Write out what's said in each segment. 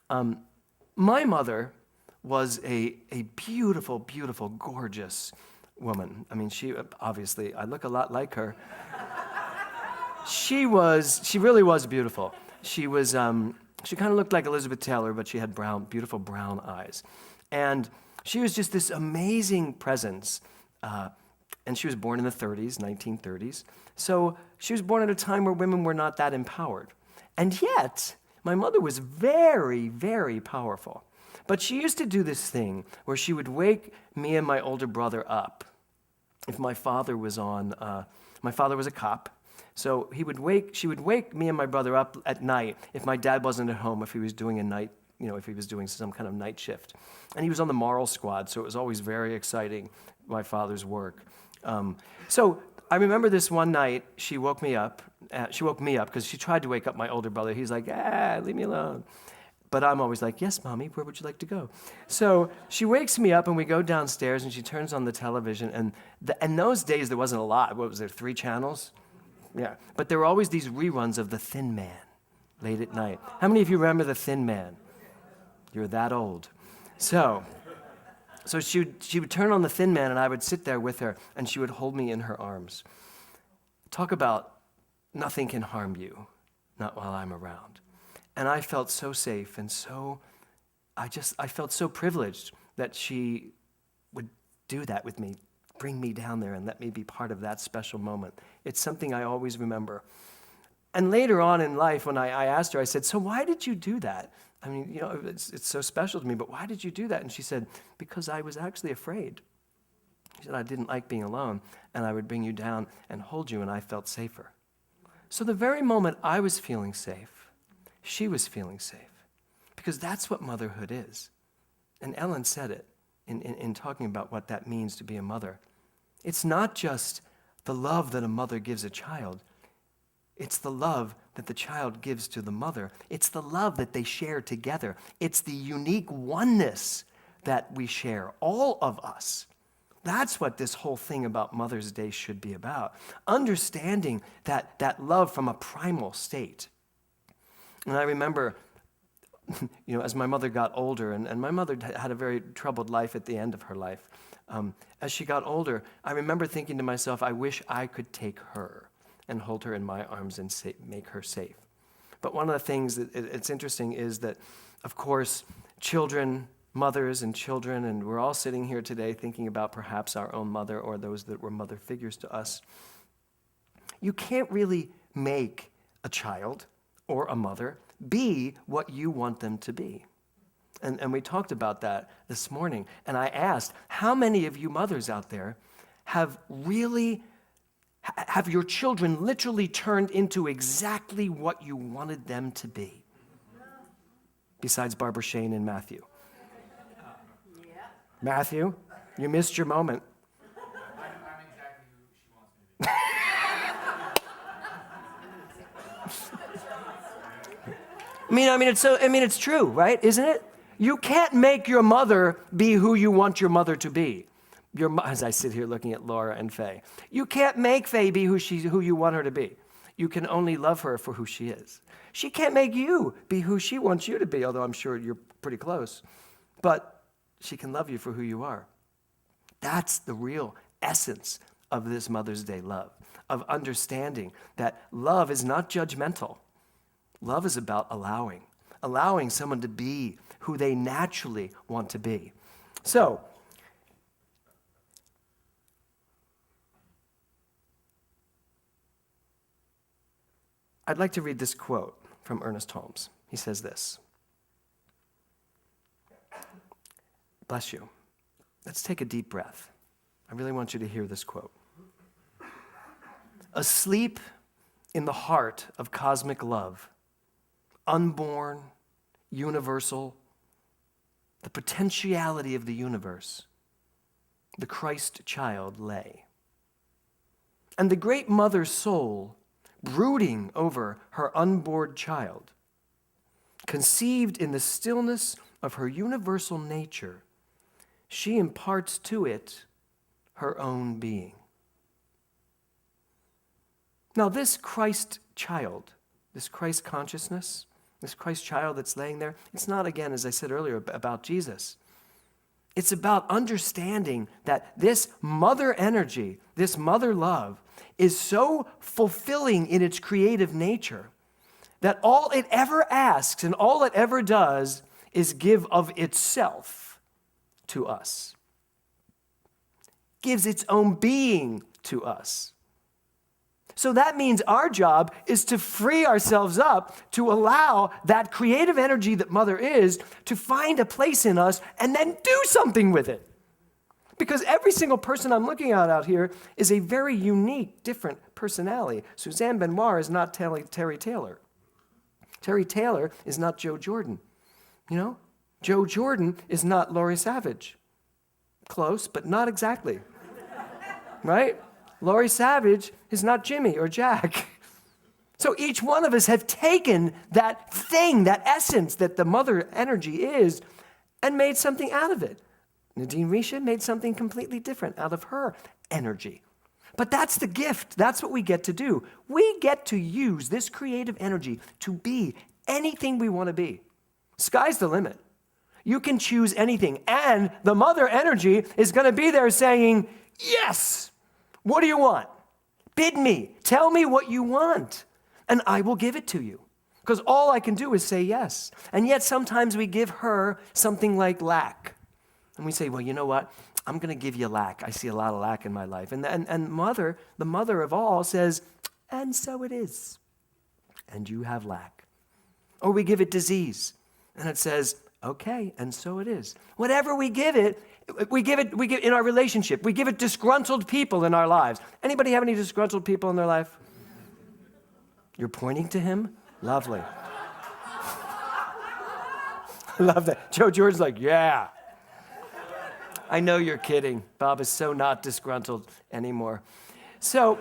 My mother was a beautiful, beautiful, gorgeous woman. I mean, she obviously, I look a lot like her. She really was beautiful. She kind of looked like Elizabeth Taylor, but she had beautiful brown eyes. And she was just this amazing presence. And she was born in the 30s, 1930s. So she was born at a time where women were not that empowered. And yet, my mother was very, very powerful. But she used to do this thing where she would wake me and my older brother up. If my father was my father was a cop, so she would wake me and my brother up at night if my dad wasn't at home, if he was doing if he was doing some kind of night shift. And he was on the moral squad, so it was always very exciting, my father's work. So I remember this one night, she woke me up because she tried to wake up my older brother. He's like, leave me alone. But I'm always like, yes, Mommy, where would you like to go? So she wakes me up and we go downstairs and she turns on the television. And in those days, there wasn't a lot. What was there, 3 channels? Yeah. But there were always these reruns of The Thin Man late at night. How many of you remember The Thin Man? You're that old. So she would turn on The Thin Man and I would sit there with her and she would hold me in her arms. Talk about nothing can harm you, not while I'm around. And I felt so safe and I felt so privileged that she would do that with me, bring me down there and let me be part of that special moment. It's something I always remember. And later on in life, when I asked her, I said, so why did you do that? I mean, it's so special to me, but why did you do that? And she said, because I was actually afraid. She said, I didn't like being alone, and I would bring you down and hold you, and I felt safer. So the very moment I was feeling safe, she was feeling safe, because that's what motherhood is. And Ellen said it in talking about what that means to be a mother. It's not just the love that a mother gives a child. It's the love that the child gives to the mother. It's the love that they share together. It's the unique oneness that we share, all of us. That's what this whole thing about Mother's Day should be about. Understanding that love from a primal state. And I remember, as my mother got older, and my mother had a very troubled life at the end of her life. As she got older, I remember thinking to myself, I wish I could take her and hold her in my arms and make her safe. But one of the things that it's interesting is that, of course, mothers and children, and we're all sitting here today thinking about perhaps our own mother or those that were mother figures to us. You can't really make a child or a mother be what you want them to be. And we talked about that this morning. And I asked, how many of you mothers out there have your children literally turned into exactly what you wanted them to be? Besides Barbara Shane and Matthew. Matthew, you missed your moment. I'm exactly who she wants me to be. It's true, right? Isn't it? You can't make your mother be who you want your mother to be. As I sit here looking at Laura and Faye, you can't make Faye be who you want her to be. You can only love her for who she is. She can't make you be who she wants you to be, although I'm sure you're pretty close. But she can love you for who you are. That's the real essence of this Mother's Day love, of understanding that love is not judgmental. Love is about allowing someone to be who they naturally want to be. So, I'd like to read this quote from Ernest Holmes. He says this. Bless you. Let's take a deep breath. I really want you to hear this quote. Asleep in the heart of cosmic love, unborn, universal, the potentiality of the universe, the Christ child lay. And the great mother soul, brooding over her unborn child, conceived in the stillness of her universal nature, she imparts to it her own being. Now, this Christ child, this Christ consciousness, this Christ child that's laying there, it's not, again, as I said earlier, about Jesus. It's about understanding that this mother energy, this mother love, is so fulfilling in its creative nature that all it ever asks and all it ever does is give of itself to us. Gives its own being to us. So that means our job is to free ourselves up to allow that creative energy that Mother is to find a place in us and then do something with it. Because every single person I'm looking at out here is a very unique, different personality. Suzanne Benoit is not Terry Taylor. Terry Taylor is not Joe Jordan. You know? Joe Jordan is not Laurie Savage. Close, but not exactly. Right? Laurie Savage is not Jimmy or Jack. So each one of us have taken that thing, that essence that the mother energy is, and made something out of it. Nadine Risha made something completely different out of her energy. But that's the gift. That's what we get to do. We get to use this creative energy to be anything we want to be. Sky's the limit. You can choose anything. And the mother energy is going to be there saying, yes! What do you want? Bid me. Tell me what you want, and I will give it to you. Because all I can do is say yes. And yet sometimes we give her something like lack. And we say, well, you know what? I'm going to give you lack. I see a lot of lack in my life. And mother, the mother of all, says, and so it is. And you have lack. Or we give it disease. And it says, okay, and so it is. Whatever we give it in our relationship. We give it disgruntled people in our lives. Anybody have any disgruntled people in their life? You're pointing to him? Lovely. I love that. Joe Jordan's like, yeah. I know you're kidding. Bob is so not disgruntled anymore. So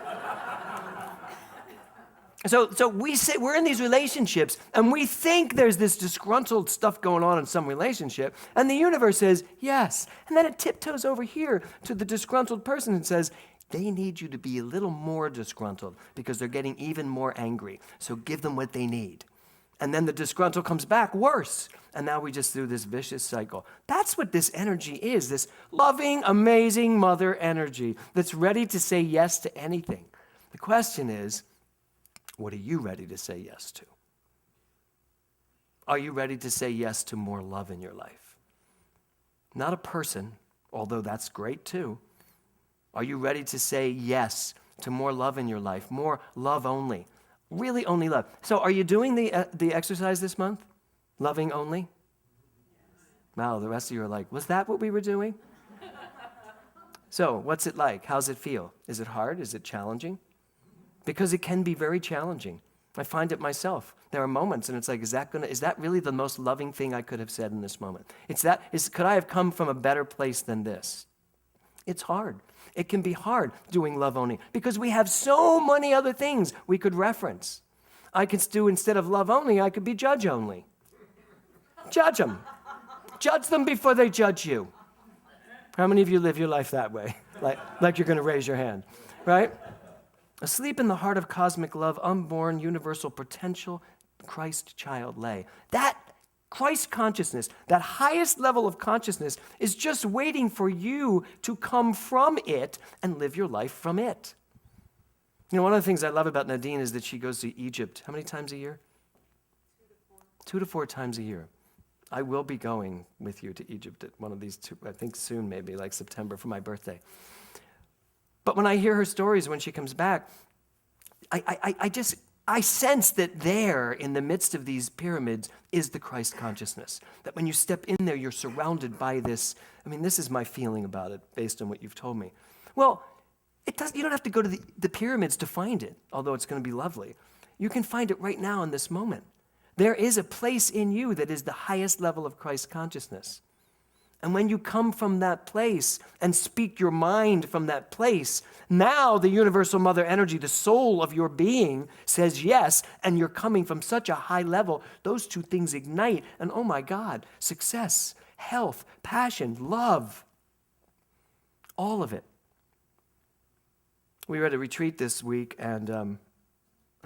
we're in these relationships, and we think there's this disgruntled stuff going on in some relationship, and the universe says, yes. And then it tiptoes over here to the disgruntled person and says, they need you to be a little more disgruntled because they're getting even more angry. So give them what they need. And then the disgruntled comes back worse. And now we just do this vicious cycle. That's what this energy is, this loving, amazing mother energy that's ready to say yes to anything. The question is, what are you ready to say yes to? Are you ready to say yes to more love in your life? Not a person, although that's great too. Are you ready to say yes to more love in your life, more love only? Really only love. So are you doing the exercise this month? Loving only? Wow, the rest of you are like, was that what we were doing? So what's it like? How's it feel? Is it hard? Is it challenging? Because it can be very challenging. I find it myself. There are moments, and it's like, is that really the most loving thing I could have said in this moment? Could I have come from a better place than this? It's hard. It can be hard doing love only because we have so many other things we could reference. I could do, instead of love only, I could be judge only. Judge them. Judge them before they judge you. How many of you live your life that way? Like you're going to raise your hand, right? Asleep in the heart of cosmic love, unborn, universal potential, Christ child lay. That Christ consciousness, that highest level of consciousness, is just waiting for you to come from it and live your life from it. You know, one of the things I love about Nadine is that she goes to Egypt. How many times a year? 2 to 4 times a year. I will be going with you to Egypt at one of these two, I think soon maybe, like September for my birthday. But when I hear her stories when she comes back, I sense that there, in the midst of these pyramids, is the Christ consciousness. That when you step in there, you're surrounded by this. I mean, this is my feeling about it, based on what you've told me. Well, you don't have to go to the pyramids to find it, although it's going to be lovely. You can find it right now in this moment. There is a place in you that is the highest level of Christ consciousness. And when you come from that place and speak your mind from that place, now the universal mother energy, the soul of your being, says yes, and you're coming from such a high level. Those two things ignite, and oh my God, success, health, passion, love, all of it. We were at a retreat this week, and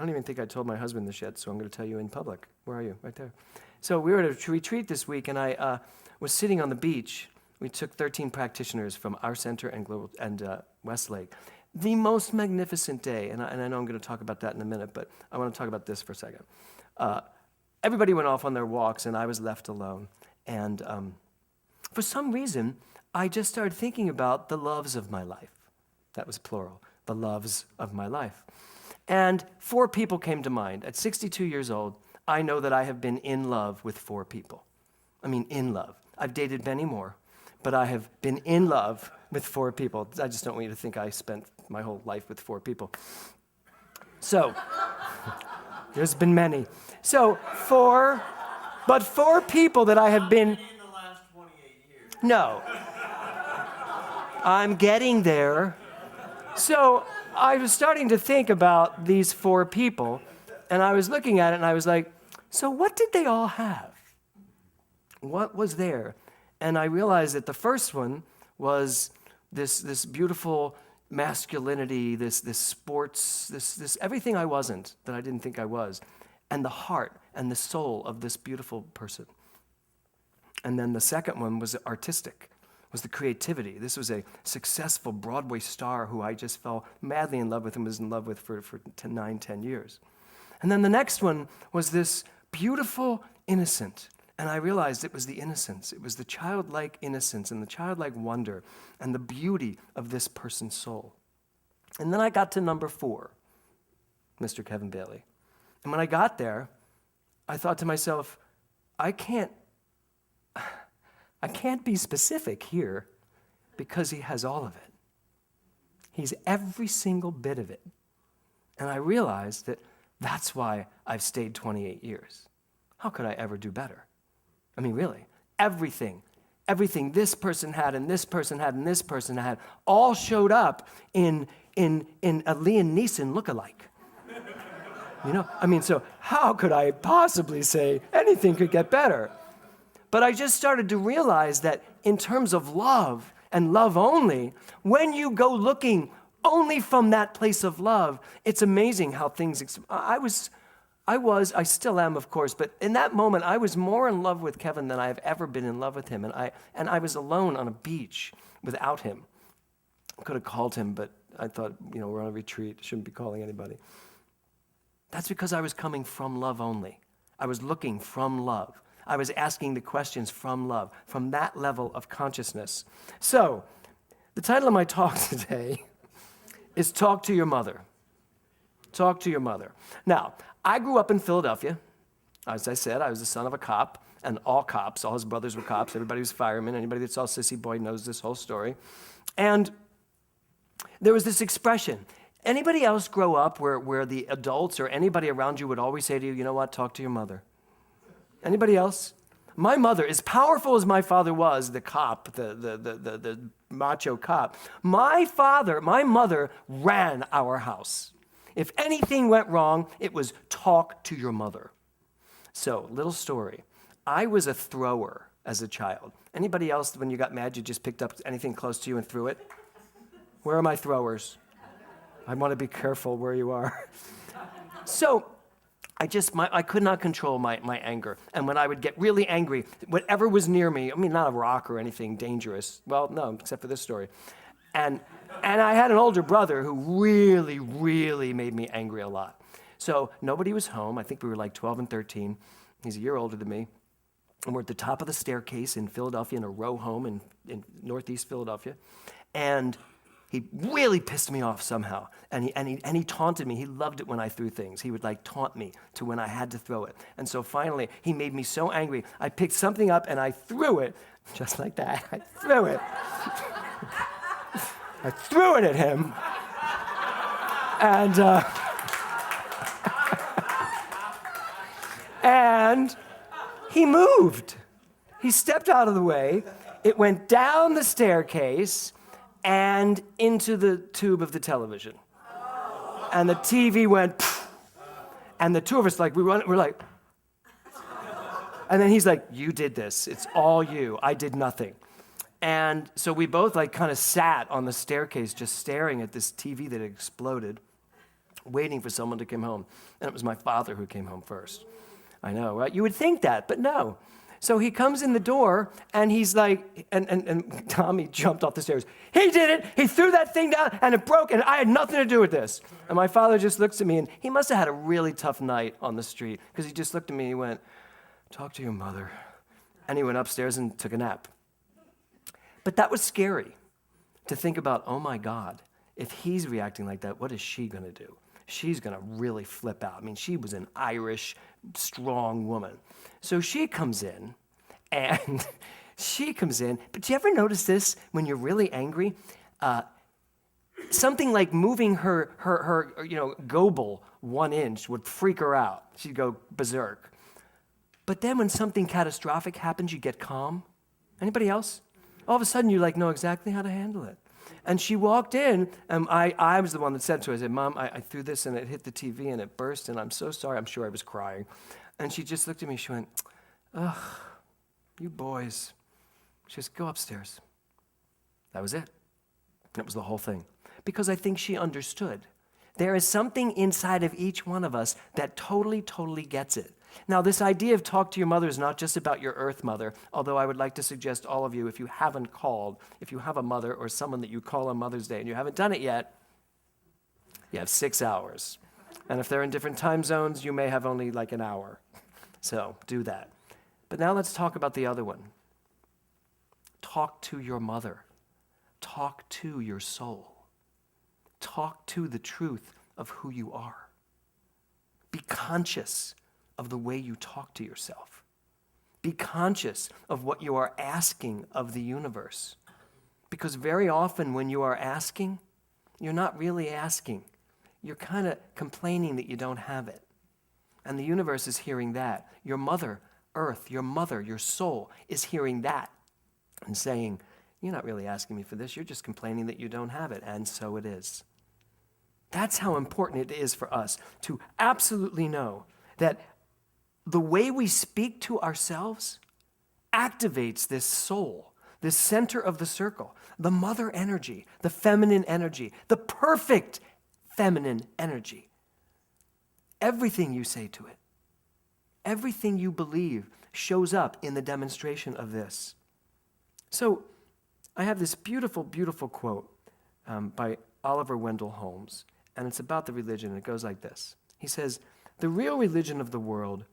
I don't even think I told my husband this yet, so I'm going to tell you in public. Where are you? Right there. So we were at a retreat this week, and I was sitting on the beach. We took 13 practitioners from our center and Westlake. The most magnificent day, and I know I'm going to talk about that in a minute, but I want to talk about this for a second. Everybody went off on their walks, and I was left alone. And for some reason, I just started thinking about the loves of my life. That was plural, the loves of my life. And 4 people came to mind. At 62 years old, I know that I have been in love with 4 people. I mean, in love. I've dated many more, but I have been in love with 4 people. I just don't want you to think I spent my whole life with 4 people. So, there's been many. So, 4 people that I have been... In the last 28 years. No. I'm getting there. So, I was starting to think about these 4 people, and I was looking at it, and I was like, so what did they all have? What was there? And I realized that the first one was this beautiful masculinity, this sports, this everything I wasn't, that I didn't think I was, and the heart and the soul of this beautiful person. And then the second one was artistic, was the creativity. This was a successful Broadway star who I just fell madly in love with and was in love with for 9, 10 years. And then the next one was this beautiful innocent. And I realized it was the innocence. It was the childlike innocence and the childlike wonder and the beauty of this person's soul. And then I got to number 4, Mr. Kevin Bailey. And when I got there, I thought to myself, I can't be specific here because he has all of it. He's every single bit of it. And I realized that that's why I've stayed 28 years. How could I ever do better? I mean, really, everything this person had and this person had and this person had all showed up in a Liam Neeson lookalike. You know, I mean, so how could I possibly say anything could get better? But I just started to realize that in terms of love and love only, when you go looking only from that place of love, it's amazing how things, I still am, of course, but in that moment, I was more in love with Kevin than I have ever been in love with him. And I was alone on a beach without him. I could have called him, but I thought, we're on a retreat, shouldn't be calling anybody. That's because I was coming from love only. I was looking from love. I was asking the questions from love, from that level of consciousness. So, the title of my talk today is Talk to Your Mother. Talk to your mother. Now, I grew up in Philadelphia. As I said, I was the son of a cop, and all cops, all his brothers were cops, everybody was firemen, anybody that saw Sissy Boy knows this whole story. And there was this expression. Anybody else grow up where the adults or anybody around you would always say to you, you know what, talk to your mother? Anybody else? My mother, as powerful as my father was, the cop, the macho cop, my mother ran our house. If anything went wrong, it was talk to your mother. So, little story. I was a thrower as a child. Anybody else, when you got mad, you just picked up anything close to you and threw it? Where are my throwers? I want to be careful where you are. So, I could not control my anger. And when I would get really angry, whatever was near me, I mean, not a rock or anything dangerous. Well, no, except for this story. And I had an older brother who really, really made me angry a lot. So nobody was home. I think we were like 12 and 13. He's a year older than me. And we're at the top of the staircase in Philadelphia in a row home in northeast Philadelphia. And he really pissed me off somehow. And he taunted me. He loved it when I threw things. He would taunt me to when I had to throw it. And so finally, he made me so angry. I picked something up and I threw it, just like that. I threw it. I threw it at him, and he moved. He stepped out of the way. It went down the staircase and into the tube of the television. And the TV went, pfft, and the two of us, we're like, and then he's like, you did this. It's all you. I did nothing. And so we both kind of sat on the staircase just staring at this TV that had exploded. waiting for someone to come home. And it was my father who came home first. I know, right? You would think that, but no. So he comes in the door, and he's like, and Tommy jumped off the stairs. He did it. He threw that thing down, and it broke, and I had nothing to do with this. And my father just looks at me, and he must have had a really tough night on the street, because he just looked at me, and he went, talk to your mother. And he went upstairs and took a nap. But that was scary to think about, oh my God, if he's reacting like that, what is she going to do? She's going to really flip out. I mean, she was an Irish, strong woman. So she comes in, and but do you ever notice this when you're really angry? Something like moving her gobel 1 inch would freak her out. She'd go berserk. But then when something catastrophic happens, you get calm. Anybody else? All of a sudden, you know exactly how to handle it. And she walked in, and I was the one that said to her, I said, Mom, I threw this, and it hit the TV, and it burst, and I'm so sorry. I'm sure I was crying. And she just looked at me, she went, ugh, you boys. She just go upstairs. That was it. That was the whole thing. Because I think she understood. There is something inside of each one of us that totally, totally gets it. Now, this idea of talk to your mother is not just about your earth mother, although I would like to suggest all of you, if you haven't called, if you have a mother or someone that you call on Mother's Day and you haven't done it yet, you have 6 hours. And if they're in different time zones, you may have only like an hour. So do that. But now let's talk about the other one. Talk to your mother. Talk to your soul. Talk to the truth of who you are. Be conscious of the way you talk to yourself. Be conscious of what you are asking of the universe. Because very often when you are asking, you're not really asking. You're kind of complaining that you don't have it. And the universe is hearing that. Your mother, Earth, your mother, your soul is hearing that and saying, you're not really asking me for this. You're just complaining that you don't have it. And so it is. That's how important it is for us to absolutely know that the way we speak to ourselves activates this soul, this center of the circle, the mother energy, the feminine energy, the perfect feminine energy. Everything you say to it, everything you believe shows up in the demonstration of this. So I have this beautiful, beautiful quote by Oliver Wendell Holmes, and it's about the religion. It goes like this. He says, "The real religion of the world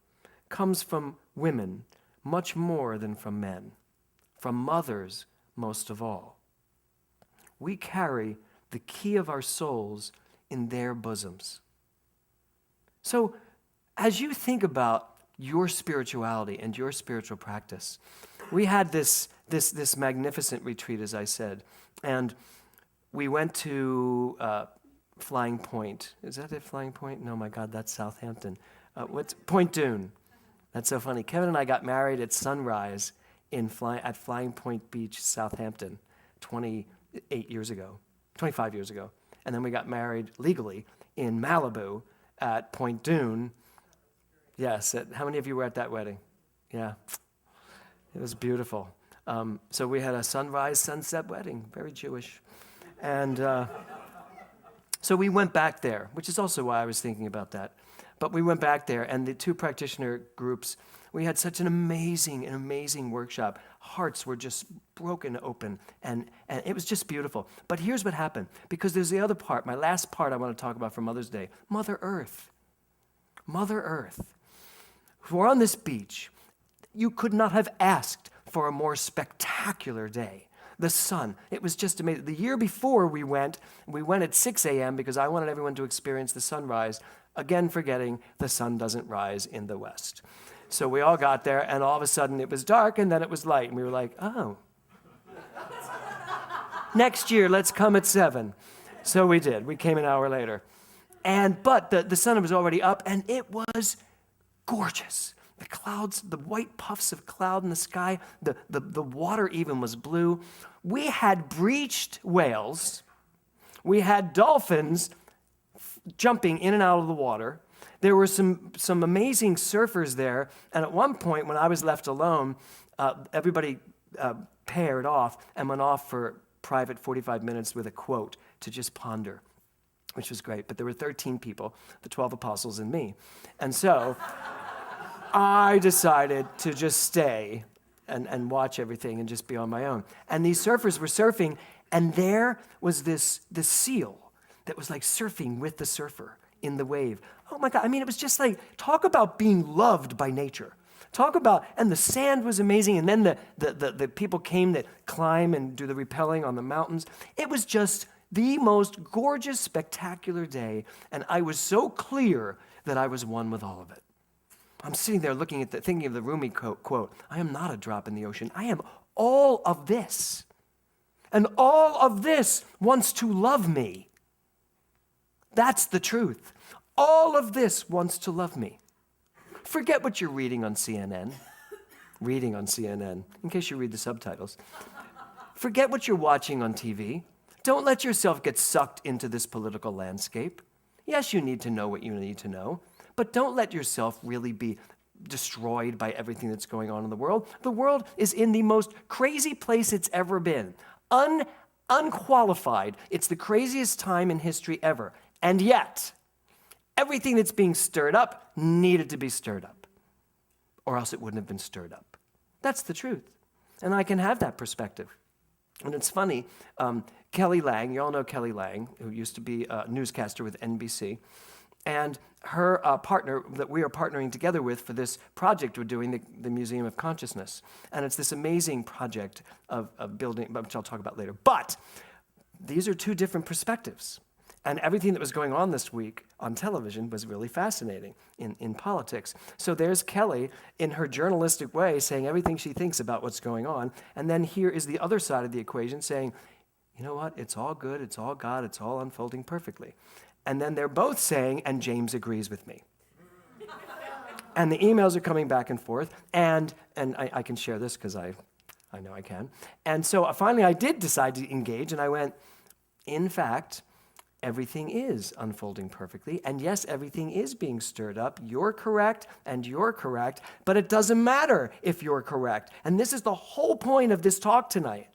comes from women much more than from men, from mothers most of all. We carry the key of our souls in their bosoms." So as you think about your spirituality and your spiritual practice, we had this magnificent retreat, as I said, and we went to Flying Point. Is that it, Flying Point? No, my God, that's Southampton. What's Point Dune? That's so funny. Kevin and I got married at sunrise at Flying Point Beach, Southampton, 25 years ago. And then we got married legally in Malibu at Point Dune. Yes, how many of you were at that wedding? Yeah, it was beautiful. So we had a sunrise, sunset wedding, very Jewish. And so we went back there, which is also why I was thinking about that. But we went back there, and the two practitioner groups, we had such an amazing workshop. Hearts were just broken open, and it was just beautiful. But here's what happened, because there's the other part, my last part I want to talk about for Mother's Day. Mother Earth. Mother Earth. We're on this beach. You could not have asked for a more spectacular day. The sun, it was just amazing. The year before we went at 6 a.m. because I wanted everyone to experience the sunrise, again forgetting the sun doesn't rise in the west. So we all got there, and all of a sudden it was dark, and then it was light, and we were like, oh. Next year, let's come at 7. So we did. We came an hour later. But the sun was already up, and it was gorgeous. The clouds, the white puffs of cloud in the sky, the water even was blue. We had breached whales. We had dolphins jumping in and out of the water. There were some amazing surfers there. And at one point, when I was left alone, everybody paired off and went off for private 45 minutes with a quote to just ponder. which was great. But there were 13 people, the 12 apostles and me. And so I decided to just stay and watch everything and just be on my own. And these surfers were surfing, and there was this seal that was like surfing with the surfer in the wave. Oh my God, I mean, it was just like, talk about being loved by nature. Talk about, and the sand was amazing, and then the people came that climb and do the rappelling on the mountains. It was just the most gorgeous, spectacular day, and I was so clear that I was one with all of it. I'm sitting there looking at thinking of the Rumi quote, I am not a drop in the ocean. I am all of this. And all of this wants to love me. That's the truth. All of this wants to love me. Forget what you're reading on CNN. Reading on CNN, in case you read the subtitles. Forget what you're watching on TV. Don't let yourself get sucked into this political landscape. Yes, you need to know what you need to know, but don't let yourself really be destroyed by everything that's going on in the world. The world is in the most crazy place it's ever been. Unqualified. It's the craziest time in history ever. And yet, everything that's being stirred up needed to be stirred up, or else it wouldn't have been stirred up. That's the truth. And I can have that perspective. And it's funny, Kelly Lang, you all know Kelly Lang, who used to be a newscaster with NBC, and her partner that we are partnering together with for this project we're doing, the Museum of Consciousness. And it's this amazing project of building, which I'll talk about later. But these are two different perspectives. And everything that was going on this week on television was really fascinating in politics. So there's Kelly in her journalistic way saying everything she thinks about what's going on. And then here is the other side of the equation saying, you know what, it's all good, it's all God, it's all unfolding perfectly. And then they're both saying, and James agrees with me. And the emails are coming back and forth. And I can share this because I know I can. And so finally I did decide to engage, and I went, in fact, everything is unfolding perfectly. And yes, everything is being stirred up. You're correct and you're correct, but it doesn't matter if you're correct. And this is the whole point of this talk tonight.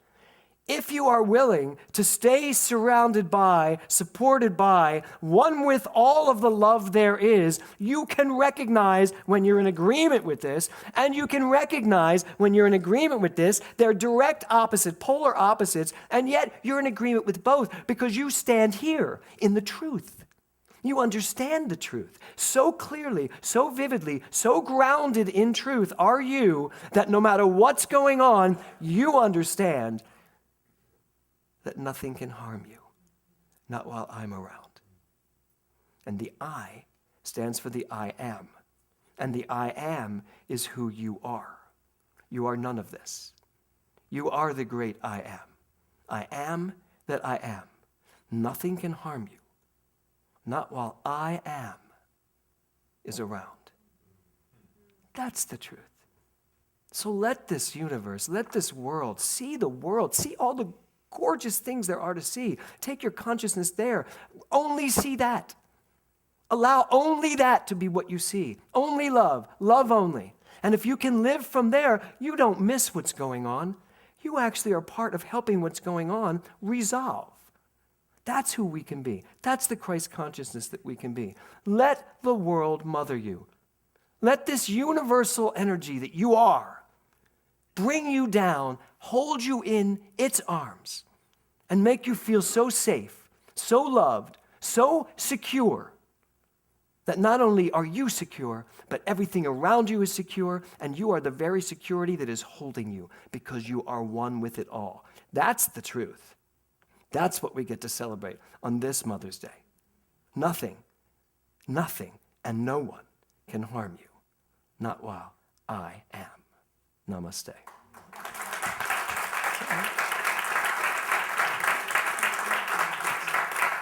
If you are willing to stay surrounded by, supported by, one with all of the love there is, you can recognize when you're in agreement with this, and you can recognize when you're in agreement with this, they're direct opposite, polar opposites, and yet you're in agreement with both because you stand here in the truth. You understand the truth so clearly, so vividly, so grounded in truth are you that no matter what's going on, you understand that nothing can harm you, not while I'm around. And the I stands for the I am. And the I am is who you are. You are none of this. You are the great I am. I am that I am. Nothing can harm you, not while I am is around. That's the truth. So let this universe, let this world, see all the gorgeous things there are to see. Take your consciousness there. Only see that. Allow only that to be what you see. Only love. Love only. And if you can live from there, you don't miss what's going on. You actually are part of helping what's going on resolve. That's who we can be. That's the Christ consciousness that we can be. Let the world mother you. Let this universal energy that you are bring you down, hold you in its arms, and make you feel so safe, so loved, so secure, that not only are you secure, but everything around you is secure, and you are the very security that is holding you because you are one with it all. That's the truth. That's what we get to celebrate on this Mother's Day. Nothing, and no one can harm you, not while I am. Namaste.